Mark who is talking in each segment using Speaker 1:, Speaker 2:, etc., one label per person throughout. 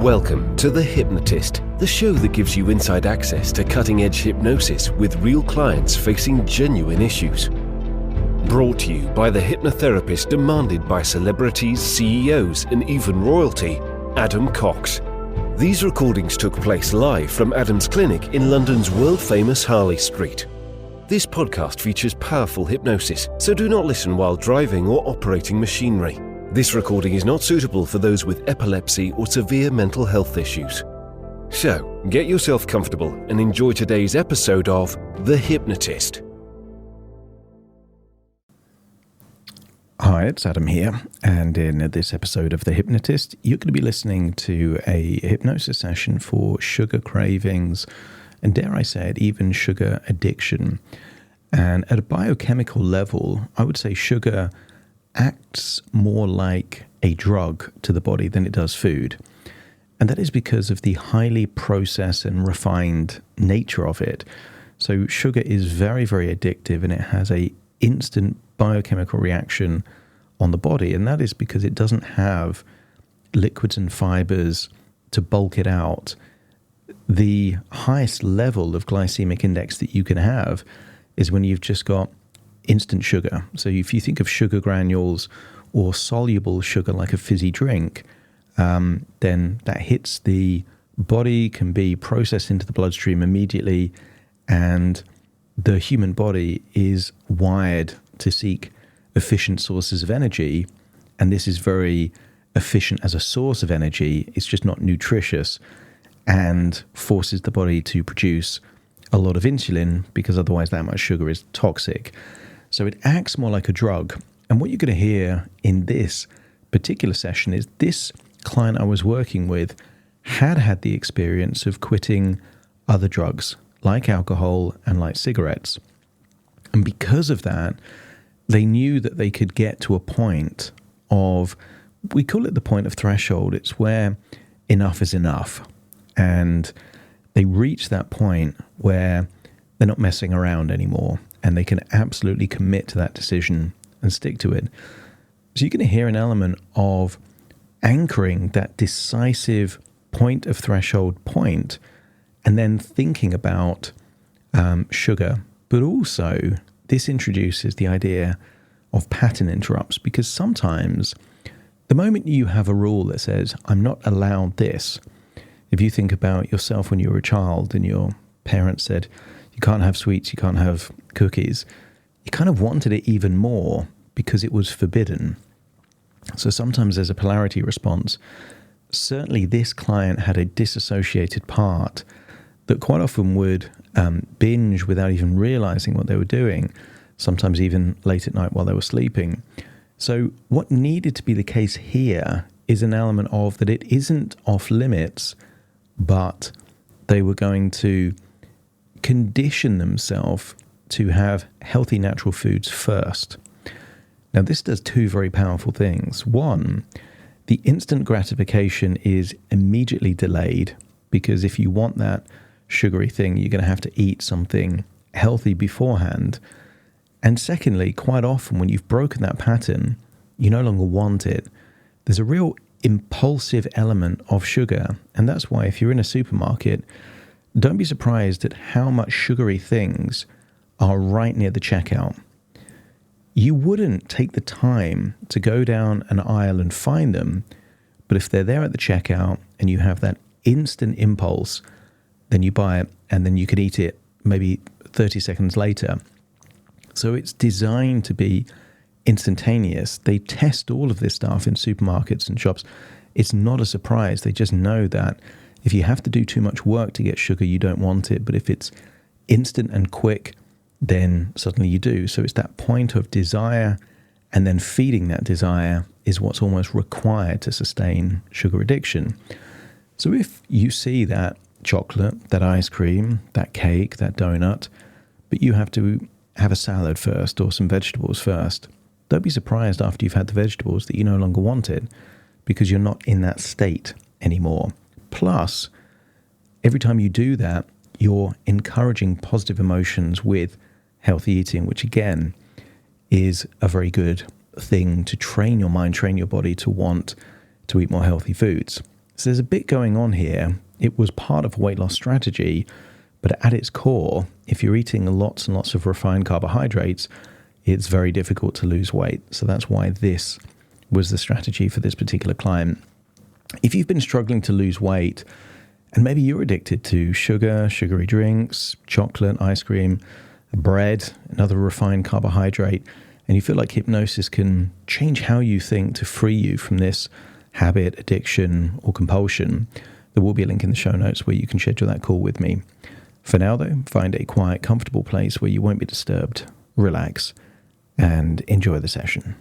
Speaker 1: Welcome to The Hypnotist, the show that gives you inside access to cutting-edge hypnosis with real clients facing genuine issues. Brought to you by the hypnotherapist demanded by celebrities, CEOs, and even royalty, Adam Cox. These recordings took place live from Adam's clinic in London's world-famous Harley Street. This podcast features powerful hypnosis, so do not listen while driving or operating machinery. This recording is not suitable for those with epilepsy or severe mental health issues. So, get yourself comfortable and enjoy today's episode of The Hypnotist.
Speaker 2: Hi, it's Adam here, and in this episode of The Hypnotist, you're going to be listening to a hypnosis session for sugar cravings, and dare I say it, even sugar addiction. And at a biochemical level, I would say sugar acts more like a drug to the body than it does food. And that is because of the highly processed and refined nature of it. So sugar is very, very addictive, and it has an instant biochemical reaction on the body. And that is because it doesn't have liquids and fibers to bulk it out. The highest level of glycemic index that you can have is when you've just got instant sugar. So if you think of sugar granules or soluble sugar like a fizzy drink, then that hits the body, can be processed into the bloodstream immediately, and the human body is wired to seek efficient sources of energy, and this is very efficient as a source of energy. It's just not nutritious and forces the body to produce a lot of insulin, because otherwise that much sugar is toxic. So it acts more like a drug. And what you're going to hear in this particular session is this client I was working with had the experience of quitting other drugs like alcohol and like cigarettes. And because of that, they knew that they could get to a point of, we call it the point of threshold. It's where enough is enough. And they reach that point where they're not messing around anymore, and they can absolutely commit to that decision and stick to it. So you're going to hear an element of anchoring that decisive point of threshold point, and then thinking about sugar. But also, this introduces the idea of pattern interrupts, because sometimes the moment you have a rule that says, I'm not allowed this, if you think about yourself when you were a child and your parents said, you can't have sweets, you can't have cookies, you kind of wanted it even more because it was forbidden. So sometimes there's a polarity response. Certainly this client had a disassociated part that quite often would binge without even realizing what they were doing, sometimes even late at night while they were sleeping. So what needed to be the case here is an element of that it isn't off limits, but they were going to condition themselves to have healthy natural foods first. Now, this does two very powerful things. One, the instant gratification is immediately delayed, because if you want that sugary thing, you're going to have to eat something healthy beforehand. And secondly, quite often when you've broken that pattern, you no longer want it. There's a real impulsive element of sugar, and that's why if you're in a supermarket, don't be surprised at how much sugary things are right near the checkout. You wouldn't take the time to go down an aisle and find them, but if they're there at the checkout and you have that instant impulse, then you buy it, and then you can eat it maybe 30 seconds later. So it's designed to be instantaneous. They test all of this stuff in supermarkets and shops. It's not a surprise. They just know that if you have to do too much work to get sugar, you don't want it. But if it's instant and quick, then suddenly you do. So it's that point of desire, and then feeding that desire is what's almost required to sustain sugar addiction. So if you see that chocolate, that ice cream, that cake, that donut, but you have to have a salad first or some vegetables first, don't be surprised after you've had the vegetables that you no longer want it, because you're not in that state anymore. Plus, every time you do that, you're encouraging positive emotions with healthy eating, which again is a very good thing to train your mind, train your body to want to eat more healthy foods. So there's a bit going on here. It was part of a weight loss strategy, but at its core, if you're eating lots and lots of refined carbohydrates, it's very difficult to lose weight. So that's why this was the strategy for this particular client. If you've been struggling to lose weight, and maybe you're addicted to sugar, sugary drinks, chocolate, ice cream, bread, another refined carbohydrate, and you feel like hypnosis can change how you think to free you from this habit, addiction, or compulsion, there will be a link in the show notes where you can schedule that call with me. For now, though, find a quiet, comfortable place where you won't be disturbed, relax, and enjoy the session.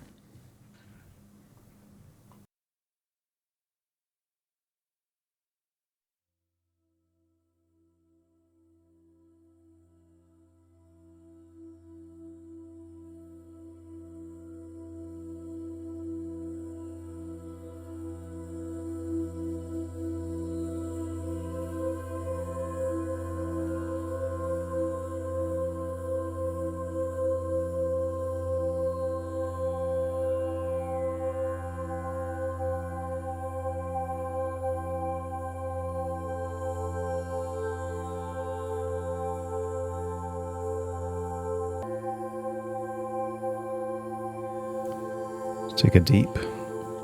Speaker 2: Take a deep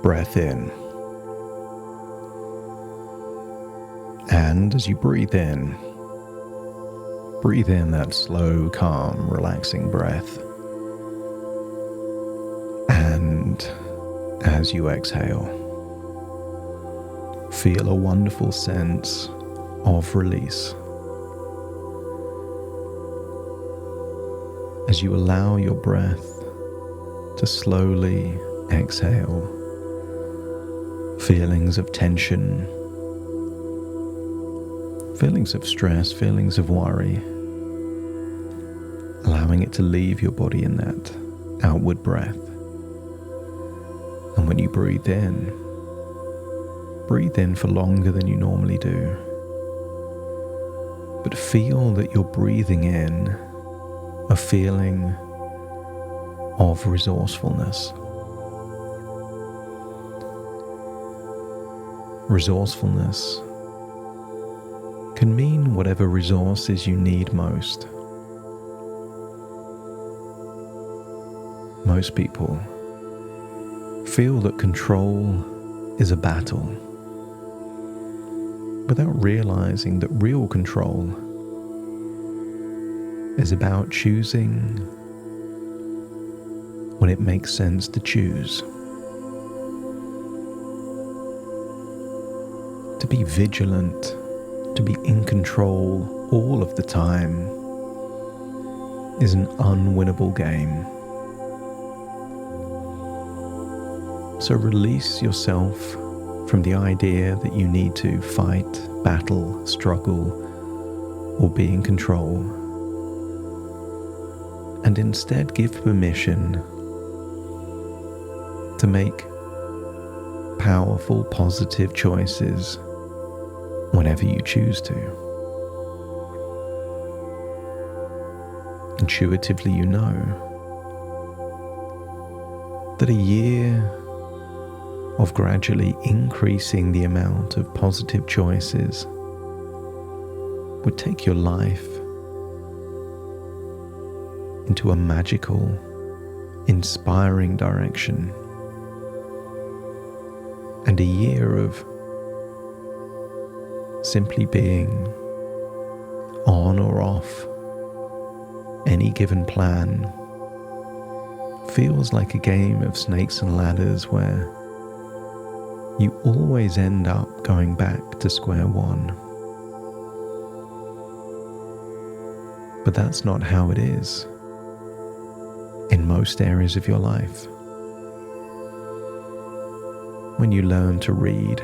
Speaker 2: breath in. And as you breathe in that slow, calm, relaxing breath. And as you exhale, feel a wonderful sense of release. As you allow your breath to slowly exhale feelings of tension, feelings of stress, feelings of worry, allowing it to leave your body in that outward breath. And when you breathe in for longer than you normally do, but feel that you're breathing in a feeling of resourcefulness. Resourcefulness can mean whatever resources you need most. Most people feel that control is a battle without realizing that real control is about choosing when it makes sense to choose. To be vigilant, to be in control all of the time is an unwinnable game. So release yourself from the idea that you need to fight, battle, struggle, or be in control, and instead give permission to make powerful, positive choices whenever you choose to. Intuitively, you know that a year of gradually increasing the amount of positive choices would take your life into a magical, inspiring direction. And a year of simply being on or off any given plan feels like a game of snakes and ladders where you always end up going back to square one. But that's not how it is in most areas of your life. When you learn to read,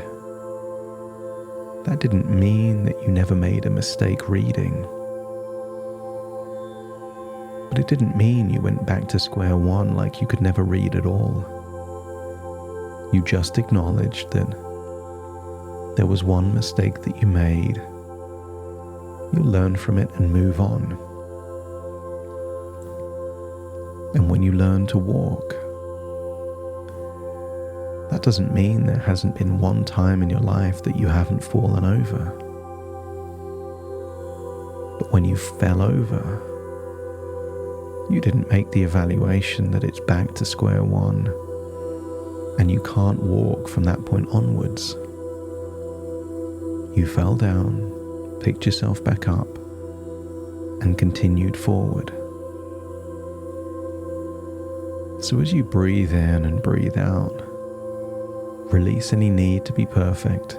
Speaker 2: that didn't mean that you never made a mistake reading. But it didn't mean you went back to square one like you could never read at all. You just acknowledged that there was one mistake that you made. You learn from it and move on. And when you learn to walk, that doesn't mean there hasn't been one time in your life that you haven't fallen over. But when you fell over, you didn't make the evaluation that it's back to square one and you can't walk from that point onwards. You fell down, picked yourself back up, and continued forward. So as you breathe in and breathe out, release any need to be perfect.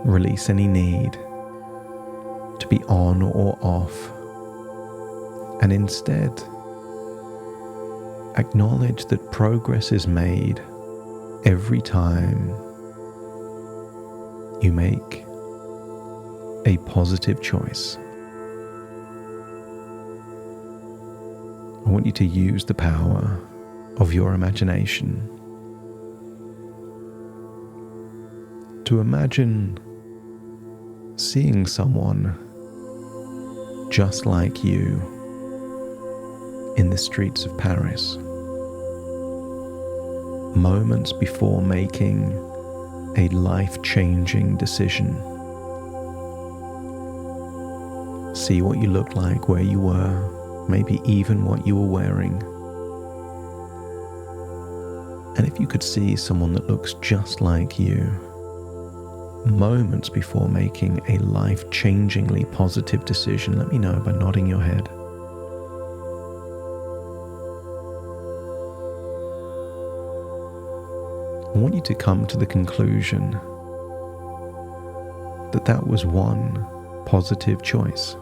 Speaker 2: Release any need to be on or off. And instead, acknowledge that progress is made every time you make a positive choice. I want you to use the power of your imagination to imagine seeing someone just like you in the streets of Paris, moments before making a life-changing decision. See what you looked like where you were, maybe even what you were wearing. And if you could see someone that looks just like you, moments before making a life-changingly positive decision, let me know by nodding your head. I want you to come to the conclusion that that was one positive choice.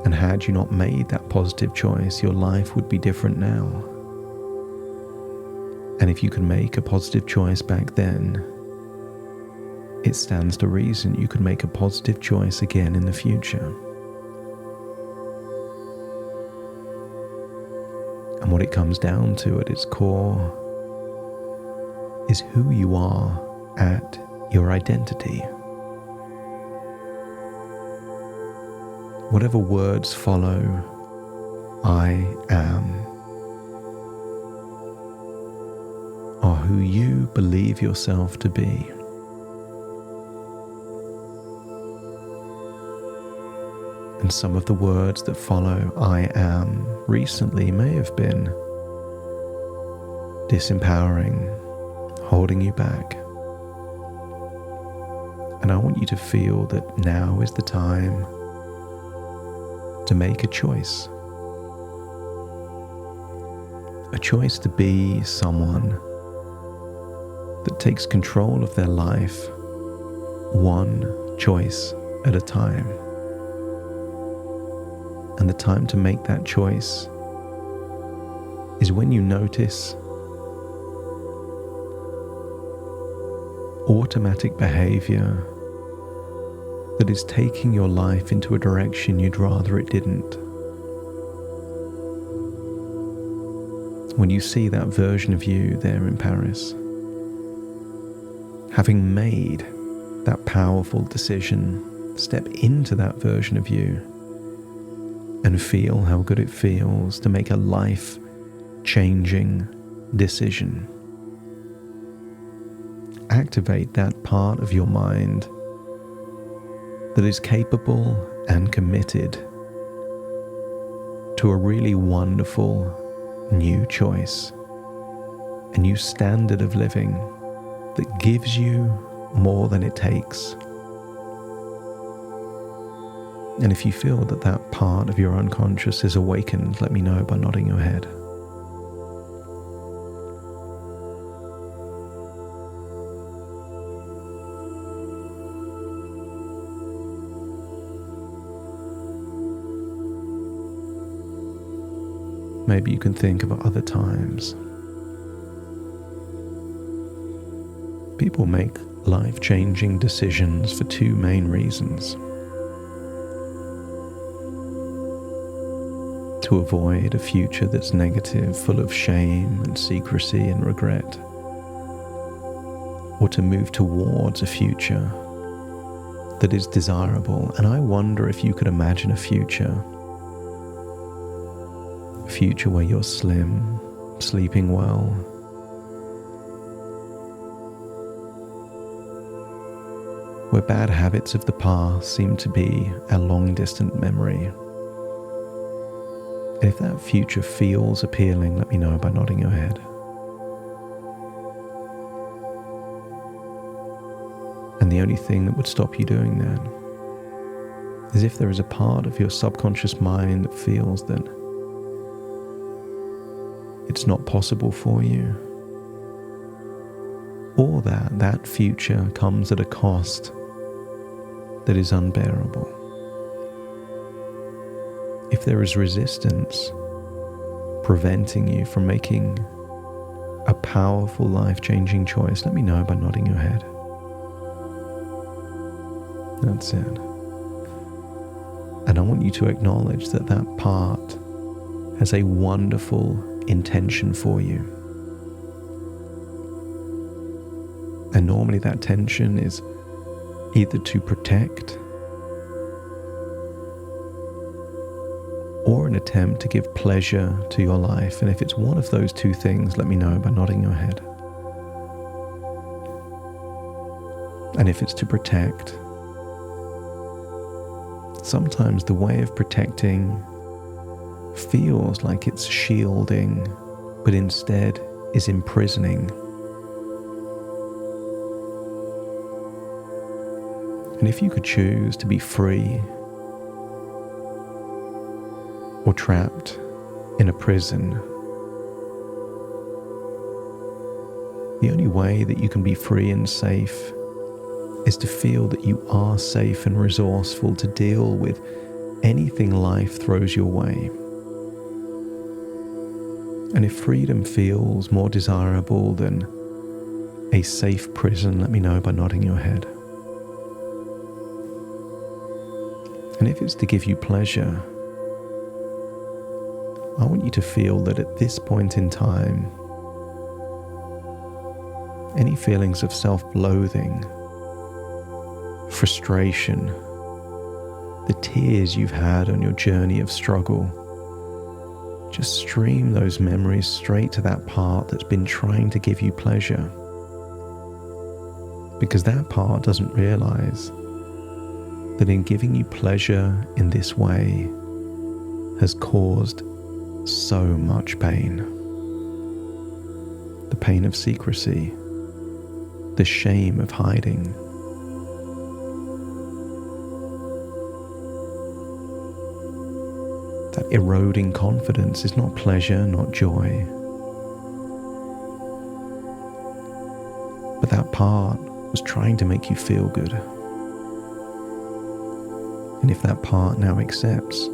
Speaker 2: And had you not made that positive choice, your life would be different now. And if you could make a positive choice back then, it stands to reason you could make a positive choice again in the future. And what it comes down to at its core is who you are at your identity. Whatever words follow, I am, are who you believe yourself to be. And some of the words that follow I am recently may have been disempowering, holding you back. And I want you to feel that now is the time to make a choice. A choice to be someone that takes control of their life, one choice at a time. And the time to make that choice is when you notice automatic behavior that is taking your life into a direction you'd rather it didn't. When you see that version of you there in Paris, having made that powerful decision, step into that version of you and feel how good it feels to make a life-changing decision. Activate that part of your mind that is capable and committed to a really wonderful new choice, a new standard of living that gives you more than it takes. And if you feel that that part of your unconscious is awakened, let me know by nodding your head. Maybe you can think of other times. People make life-changing decisions for two main reasons: to avoid a future that's negative, full of shame and secrecy and regret, or to move towards a future that is desirable. And I wonder if you could imagine a future where you're slim, sleeping well, where bad habits of the past seem to be a long-distant memory. And if that future feels appealing, let me know by nodding your head. And the only thing that would stop you doing that is if there is a part of your subconscious mind that feels that it's not possible for you, or that that future comes at a cost that is unbearable. If there is resistance preventing you from making a powerful, life-changing choice, let me know by nodding your head. That's it. And I want you to acknowledge that that part has a wonderful intention for you. And normally that tension is either to protect or an attempt to give pleasure to your life. And if it's one of those two things, let me know by nodding your head. And if it's to protect, sometimes the way of protecting feels like it's shielding, but instead is imprisoning. And if you could choose to be free or trapped in a prison, the only way that you can be free and safe is to feel that you are safe and resourceful to deal with anything life throws your way. And if freedom feels more desirable than a safe prison, let me know by nodding your head. And if it's to give you pleasure, I want you to feel that at this point in time, any feelings of self-loathing, frustration, the tears you've had on your journey of struggle, just stream those memories straight to that part that's been trying to give you pleasure. Because that part doesn't realize that in giving you pleasure in this way has caused so much pain. The pain of secrecy, the shame of hiding. That eroding confidence is not pleasure, not joy. But that part was trying to make you feel good. And if that part now accepts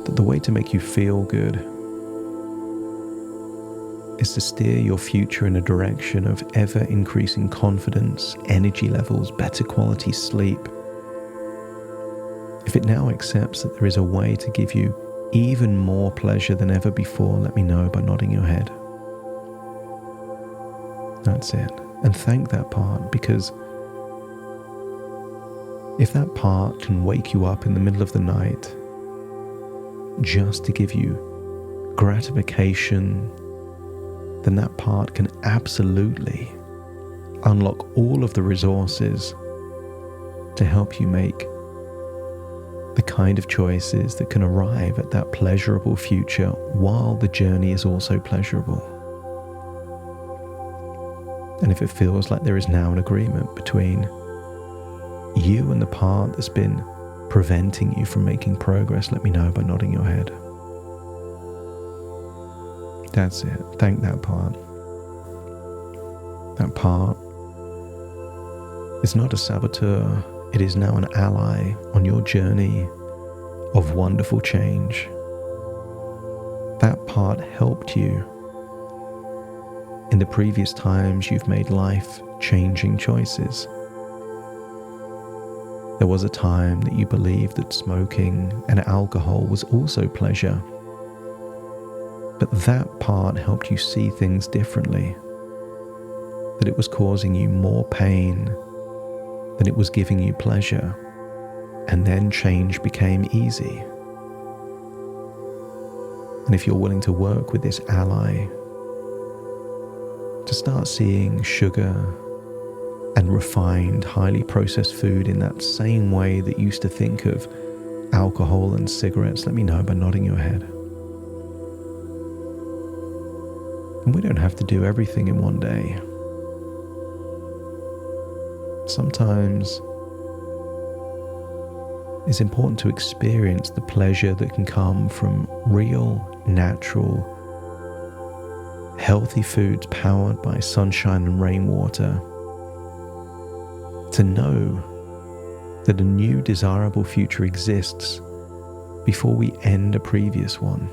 Speaker 2: that the way to make you feel good is to steer your future in a direction of ever-increasing confidence, energy levels, better quality sleep, if it now accepts that there is a way to give you even more pleasure than ever before, let me know by nodding your head. That's it. And thank that part, because if that part can wake you up in the middle of the night just to give you gratification, then that part can absolutely unlock all of the resources to help you make the kind of choices that can arrive at that pleasurable future while the journey is also pleasurable. And if it feels like there is now an agreement between you and the part that's been preventing you from making progress, let me know by nodding your head. That's it. Thank that part. That part is not a saboteur. It is now an ally on your journey of wonderful change. That part helped you in the previous times you've made life-changing choices. There was a time that you believed that smoking and alcohol was also pleasure. But that part helped you see things differently. That it was causing you more pain than it was giving you pleasure. And then change became easy. And if you're willing to work with this ally, to start seeing sugar and refined, highly processed food in that same way that you used to think of alcohol and cigarettes, let me know by nodding your head. And we don't have to do everything in one day. Sometimes it's important to experience the pleasure that can come from real, natural, healthy foods powered by sunshine and rainwater. To know that a new desirable future exists before we end a previous one.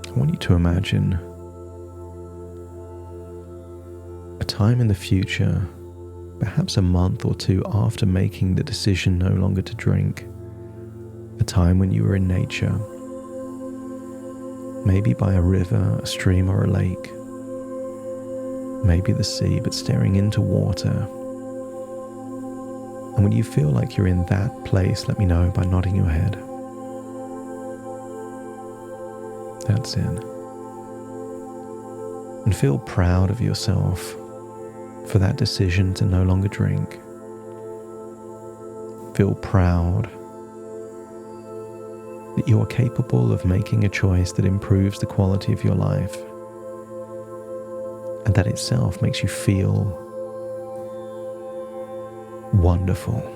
Speaker 2: I want you to imagine a time in the future, perhaps a month or two after making the decision no longer to drink, a time when you were in nature, maybe by a river, a stream, or a lake, maybe the sea, but staring into water. And when you feel like you're in that place, let me know by nodding your head. That's it. And feel proud of yourself for that decision to no longer drink. Feel proud that you are capable of making a choice that improves the quality of your life, and that itself makes you feel wonderful.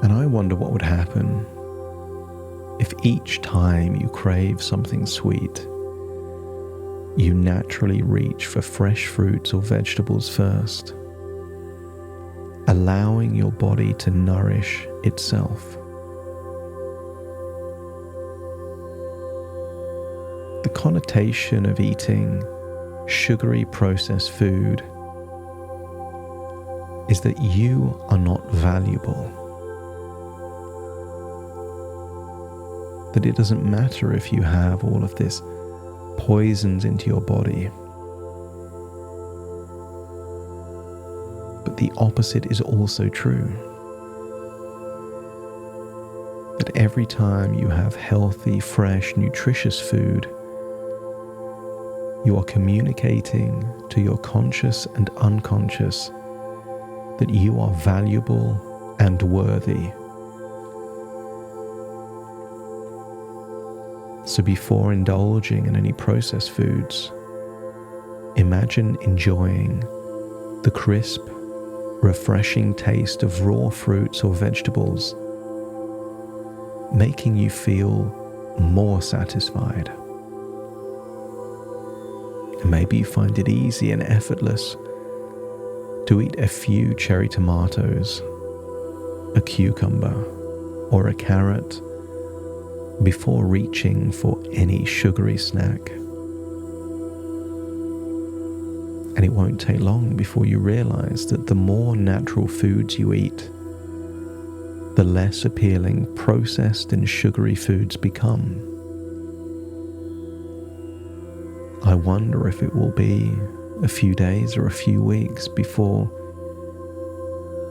Speaker 2: And I wonder what would happen if each time you crave something sweet, you naturally reach for fresh fruits or vegetables first, allowing your body to nourish itself. The connotation of eating sugary processed food is that you are not valuable. That it doesn't matter if you have all of this poisons into your body. But the opposite is also true. That every time you have healthy, fresh, nutritious food, you are communicating to your conscious and unconscious that you are valuable and worthy. So before indulging in any processed foods, imagine enjoying the crisp, refreshing taste of raw fruits or vegetables, making you feel more satisfied. And maybe you find it easy and effortless to eat a few cherry tomatoes, a cucumber, or a carrot before reaching for any sugary snack. And it won't take long before you realize that the more natural foods you eat, the less appealing processed and sugary foods become. I wonder if it will be a few days or a few weeks before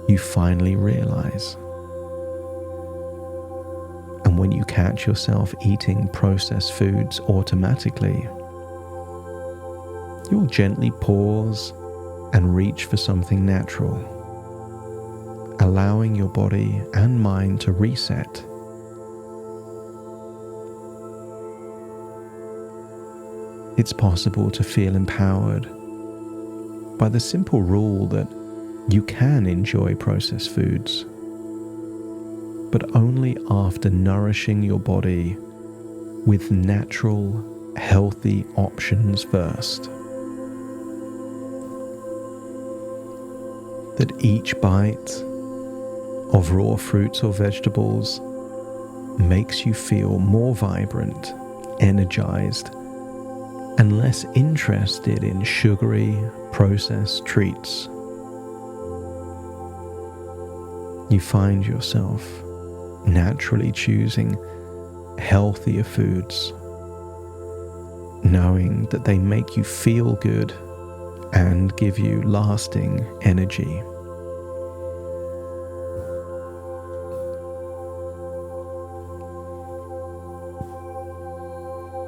Speaker 2: you finally realize. And when you catch yourself eating processed foods automatically, you'll gently pause and reach for something natural, allowing your body and mind to reset. It's possible to feel empowered by the simple rule that you can enjoy processed foods, but only after nourishing your body with natural, healthy options first. That each bite of raw fruits or vegetables makes you feel more vibrant, energized, and less interested in sugary, processed treats. You find yourself naturally choosing healthier foods, knowing that they make you feel good and give you lasting energy.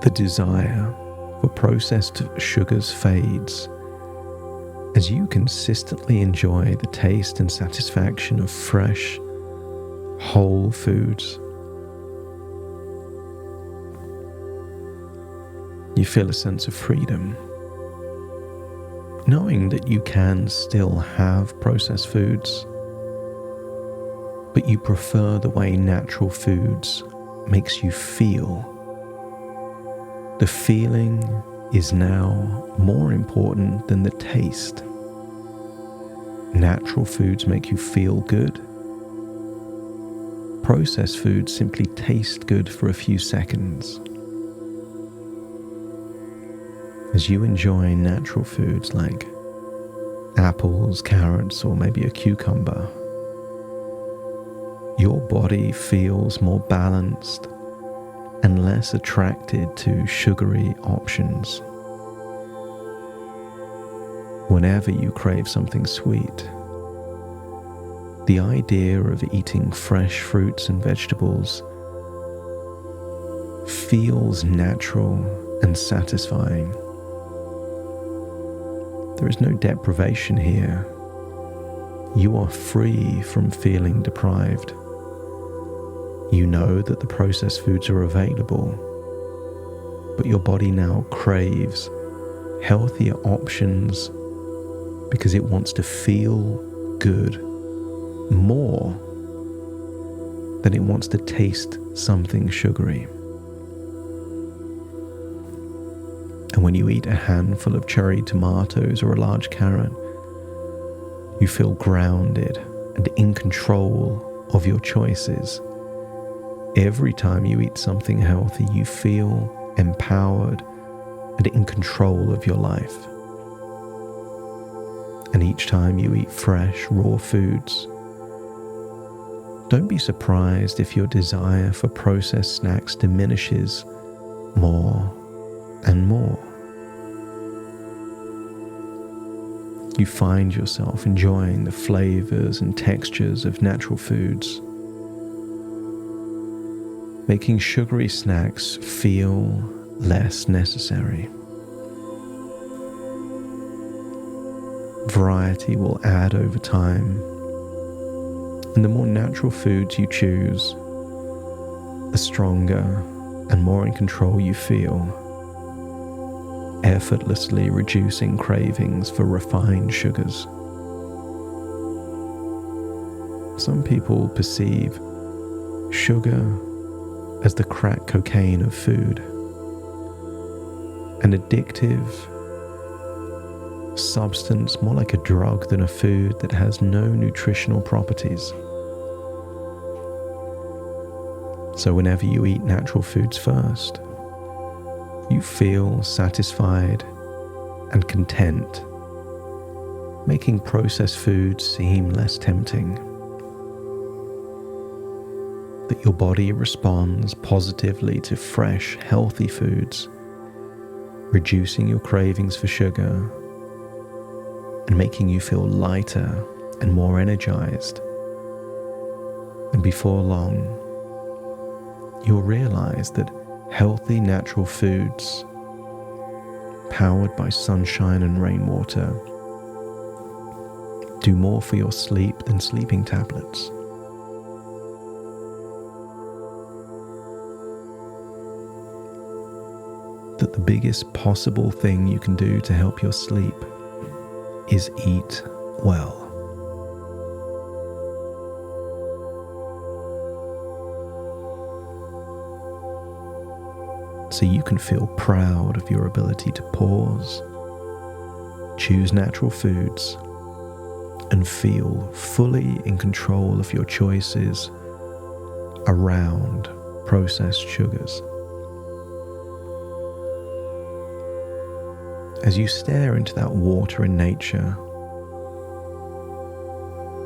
Speaker 2: The desire for processed sugars fades as you consistently enjoy the taste and satisfaction of fresh, whole foods. You feel a sense of freedom, knowing that you can still have processed foods, but you prefer the way natural foods makes you feel. The feeling is now more important than the taste. Natural foods make you feel good. Processed foods simply taste good for a few seconds. As you enjoy natural foods like apples, carrots, or maybe a cucumber, your body feels more balanced and less attracted to sugary options. Whenever you crave something sweet, the idea of eating fresh fruits and vegetables feels natural and satisfying. There is no deprivation here. You are free from feeling deprived. You know that the processed foods are available, but your body now craves healthier options because it wants to feel good more than it wants to taste something sugary. And when you eat a handful of cherry tomatoes or a large carrot, you feel grounded and in control of your choices. Every time you eat something healthy, you feel empowered and in control of your life. And each time you eat fresh, raw foods, don't be surprised if your desire for processed snacks diminishes more and more. You find yourself enjoying the flavors and textures of natural foods, making sugary snacks feel less necessary. Variety will add over time, and the more natural foods you choose, the stronger and more in control you feel, effortlessly reducing cravings for refined sugars. Some people perceive sugar as the crack cocaine of food, an addictive substance, more like a drug than a food that has no nutritional properties. So whenever you eat natural foods first, you feel satisfied and content, making processed foods seem less tempting. That your body responds positively to fresh, healthy foods, reducing your cravings for sugar and making you feel lighter and more energized. And before long, you'll realize that healthy natural foods, powered by sunshine and rainwater, do more for your sleep than sleeping tablets. That the biggest possible thing you can do to help your sleep is eat well. So you can feel proud of your ability to pause, choose natural foods, and feel fully in control of your choices around processed sugars. As you stare into that water in nature,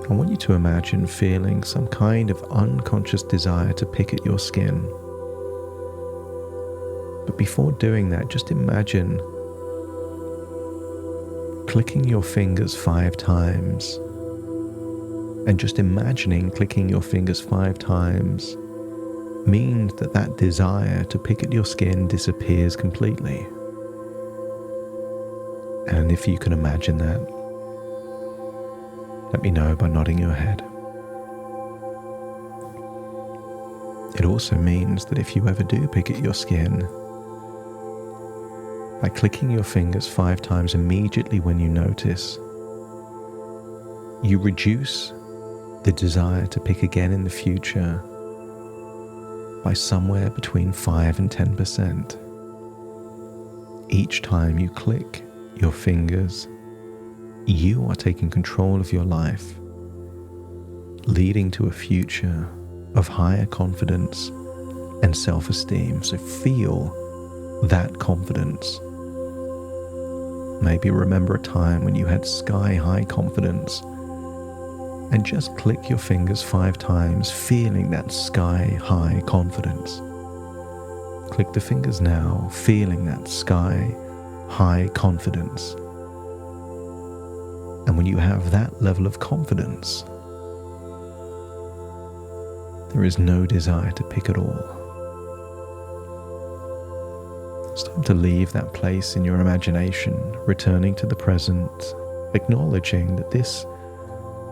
Speaker 2: I want you to imagine feeling some kind of unconscious desire to pick at your skin. But before doing that, just imagine clicking your fingers 5 times, and just imagining clicking your fingers 5 times means that that desire to pick at your skin disappears completely. And if you can imagine that, let me know by nodding your head. It also means that if you ever do pick at your skin, by clicking your fingers 5 times immediately when you notice, you reduce the desire to pick again in the future by somewhere between 5 and 10%. Each time you click your fingers, you are taking control of your life, leading to a future of higher confidence and self-esteem. So feel that confidence. Maybe remember a time when you had sky-high confidence, and just click your fingers 5 times, feeling that sky-high confidence. Click the fingers now, feeling that sky-high confidence. And when you have that level of confidence, there is no desire to pick at all. It's time to leave that place in your imagination, returning to the present, acknowledging that this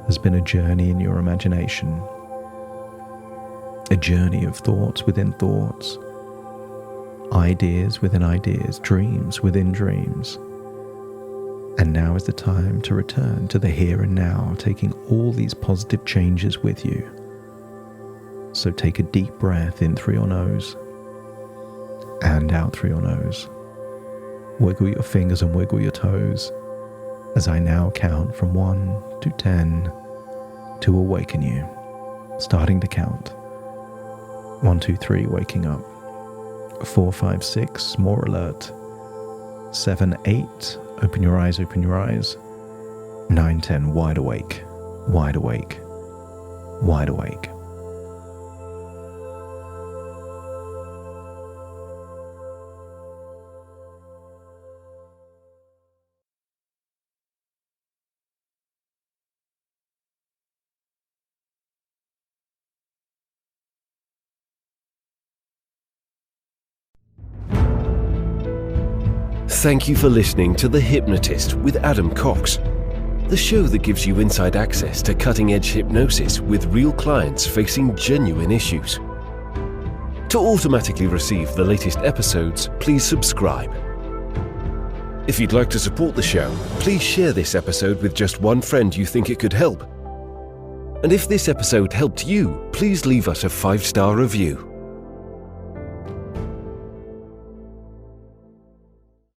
Speaker 2: has been a journey in your imagination, a journey of thoughts within thoughts, ideas within ideas, dreams within dreams. And now is the time to return to the here and now, taking all these positive changes with you. So take a deep breath in through your nose and out through your nose. Wiggle your fingers and wiggle your toes as I now count from 1 to 10 to awaken you. Starting to count. 1, 2, 3, waking up. 4, 5, 6, more alert. 7, 8, open your eyes, open your eyes. 9, 10, wide awake, wide awake, wide awake.
Speaker 1: Thank you for listening to The Hypnotist with Adam Cox, the show that gives you inside access to cutting-edge hypnosis with real clients facing genuine issues. To automatically receive the latest episodes, please subscribe. If you'd like to support the show, please share this episode with just one friend you think it could help. And if this episode helped you, please leave us a 5-star review.